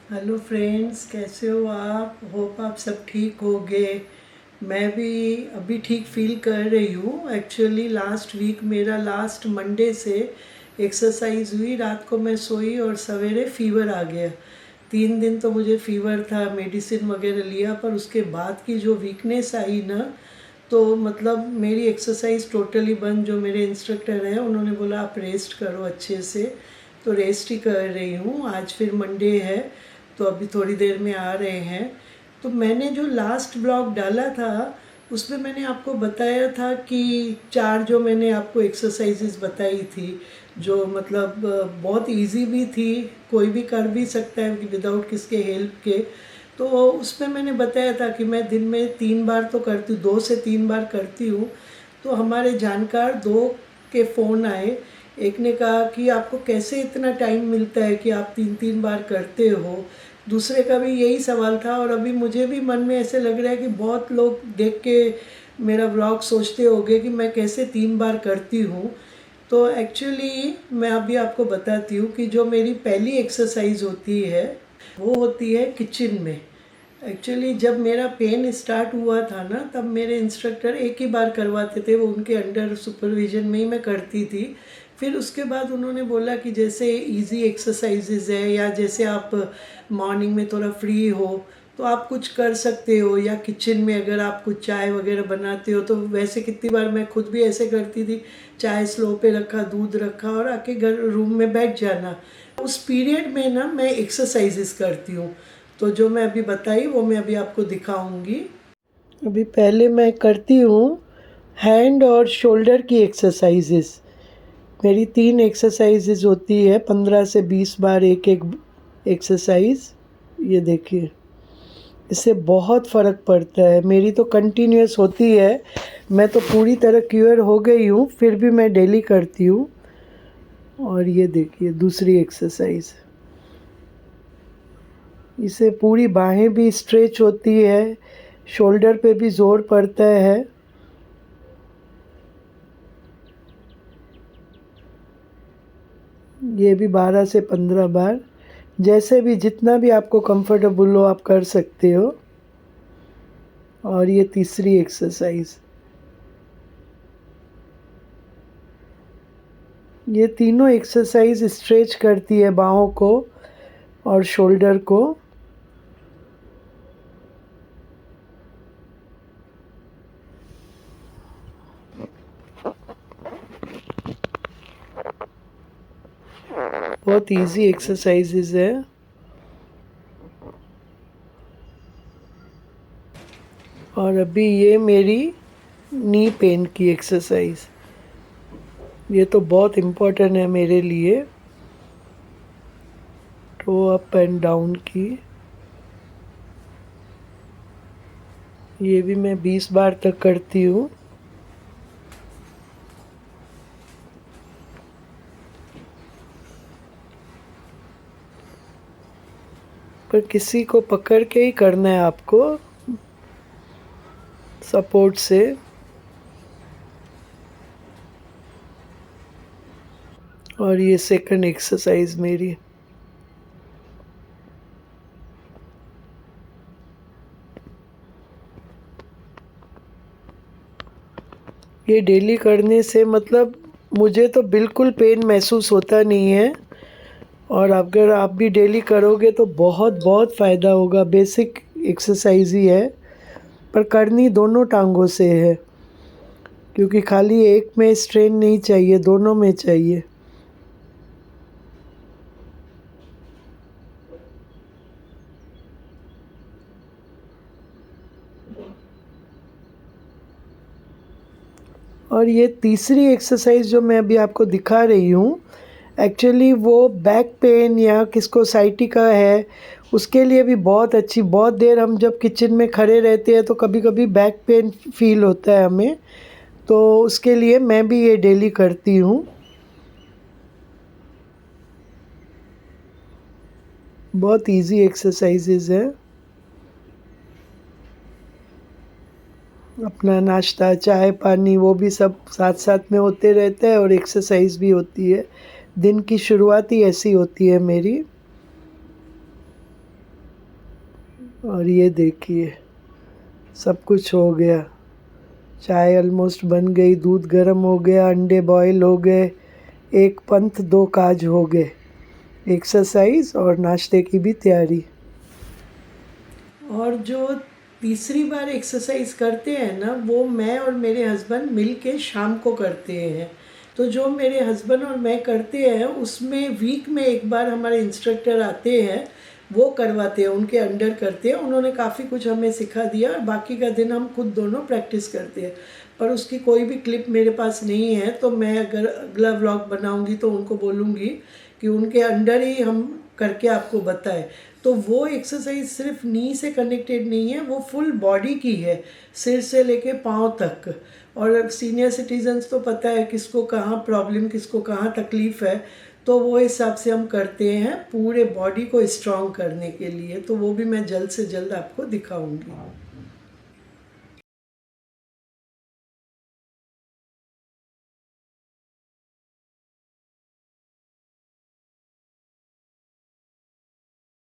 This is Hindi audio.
हेलो फ्रेंड्स, कैसे हो आप? होप आप सब ठीक होगे। मैं भी अभी ठीक फील कर रही हूँ। एक्चुअली लास्ट वीक मेरा लास्ट मंडे से एक्सरसाइज हुई, रात को मैं सोई और सवेरे फीवर आ गया। 3 दिन तो मुझे फीवर था, मेडिसिन वगैरह लिया, पर उसके बाद की जो वीकनेस आई ना, तो मतलब मेरी एक्सरसाइज टोटली बंद। जो मेरे इंस्ट्रक्टर हैं उन्होंने बोला आप रेस्ट करो अच्छे से, तो रेस्ट ही कर रही हूँ। आज फिर मंडे है तो अभी थोड़ी देर में आ रहे हैं। तो मैंने जो लास्ट ब्लॉग डाला था उसमें मैंने आपको बताया था कि 4 जो मैंने आपको एक्सरसाइजेज बताई थी, जो मतलब बहुत इजी भी थी, कोई भी कर भी सकता है विदाउट किसके हेल्प के। तो उसमें मैंने बताया था कि मैं दिन में 3 बार तो करती हूँ, 2 से 3 बार करती हूँ। तो हमारे जानकार 2 के फ़ोन आए। एक ने कहा कि आपको कैसे इतना टाइम मिलता है कि आप 3 3 बार करते हो। दूसरे का भी यही सवाल था, और अभी मुझे भी मन में ऐसे लग रहा है कि बहुत लोग देख के मेरा ब्लॉग सोचते होंगे कि मैं कैसे 3 बार करती हूँ। तो एक्चुअली मैं अभी आपको बताती हूँ कि जो मेरी पहली एक्सरसाइज होती है वो होती है किचन में। एक्चुअली जब मेरा पेन स्टार्ट हुआ था ना, तब मेरे इंस्ट्रक्टर एक ही बार करवाते थे, वो उनके अंडर सुपरविजन में ही मैं करती थी। फिर उसके बाद उन्होंने बोला कि जैसे इजी एक्सरसाइजेज है, या जैसे आप मॉर्निंग में थोड़ा फ्री हो तो आप कुछ कर सकते हो, या किचन में अगर आप कुछ चाय वगैरह बनाते हो तो वैसे कितनी बार मैं खुद भी ऐसे करती थी, चाय स्लो पे रखा, दूध रखा और आके घर रूम में बैठ जाना। उस पीरियड में ना मैं एक्सरसाइजेस करती हूँ। तो जो मैं अभी बताई वो मैं अभी आपको दिखाऊंगी। अभी पहले मैं करती हूँ हैंड और शोल्डर की एक्सरसाइजेस। मेरी 3 एक्सरसाइजेज होती है, 15 से 20 बार एक एक एक्सरसाइज। ये देखिए, इससे बहुत फ़र्क पड़ता है। मेरी तो कंटिन्यूस होती है, मैं तो पूरी तरह क्योर हो गई हूँ, फिर भी मैं डेली करती हूँ। और ये देखिए दूसरी एक्सरसाइज, इससे पूरी बाहें भी स्ट्रेच होती है, शोल्डर पे भी ज़ोर पड़ता है। ये भी 12 से 15 बार, जैसे भी जितना भी आपको कंफर्टेबल हो आप कर सकते हो। और ये तीसरी एक्सरसाइज, ये तीनों एक्सरसाइज स्ट्रेच करती है बाहों को और शोल्डर को। बहुत इजी एक्सरसाइजेज है। और अभी ये मेरी नी पेन की एक्सरसाइज, ये तो बहुत इम्पोर्टेंट है मेरे लिए। टो अप एंड डाउन की, ये भी मैं 20 बार तक करती हूँ। पर किसी को पकड़ के ही करना है आपको, सपोर्ट से। और ये सेकंड एक्सरसाइज मेरी। ये डेली करने से मतलब मुझे तो बिल्कुल पेन महसूस होता नहीं है। और अगर आप भी डेली करोगे तो बहुत बहुत फ़ायदा होगा। बेसिक एक्सरसाइज ही है, पर करनी दोनों टांगों से है, क्योंकि खाली एक में स्ट्रेन नहीं चाहिए, दोनों में चाहिए। और ये तीसरी एक्सरसाइज जो मैं अभी आपको दिखा रही हूँ, एक्चुअली वो बैक पेन या किसको साइटिका है उसके लिए भी बहुत अच्छी। बहुत देर हम जब किचन में खड़े रहते हैं तो कभी कभी बैक पेन फील होता है हमें, तो उसके लिए मैं भी ये डेली करती हूँ। बहुत इजी एक्सरसाइजेज है। अपना नाश्ता, चाय, पानी वो भी सब साथ साथ में होते रहता है, और एक्सरसाइज भी होती है। दिन की शुरुआत ही ऐसी होती है मेरी। और ये देखिए सब कुछ हो गया। चाय ऑलमोस्ट बन गई, दूध गर्म हो गया, अंडे बॉईल हो गए, एक पंथ दो काज हो गए। एक्सरसाइज और नाश्ते की भी तैयारी। और जो तीसरी बार एक्सरसाइज करते हैं ना, वो मैं और मेरे हस्बैंड मिल के शाम को करते हैं। तो जो मेरे हस्बैंड और मैं करते हैं उसमें वीक में एक बार हमारे इंस्ट्रक्टर आते हैं, वो करवाते हैं, उनके अंडर करते हैं। उन्होंने काफ़ी कुछ हमें सिखा दिया और बाकी का दिन हम खुद दोनों प्रैक्टिस करते हैं। पर उसकी कोई भी क्लिप मेरे पास नहीं है, तो मैं अगर अगला व्लॉग बनाऊंगी तो उनको बोलूँगी कि उनके अंडर ही हम करके आपको बताएं। तो वो एक्सरसाइज सिर्फ नी से कनेक्टेड नहीं है, वो फुल बॉडी की है, सिर से लेके पाँव तक। और सीनियर सिटीजन्स तो पता है किसको कहाँ प्रॉब्लम, किसको कहाँ तकलीफ़ है, तो वो हिसाब से हम करते हैं पूरे बॉडी को स्ट्रॉन्ग करने के लिए। तो वो भी मैं जल्द से जल्द आपको दिखाऊंगी।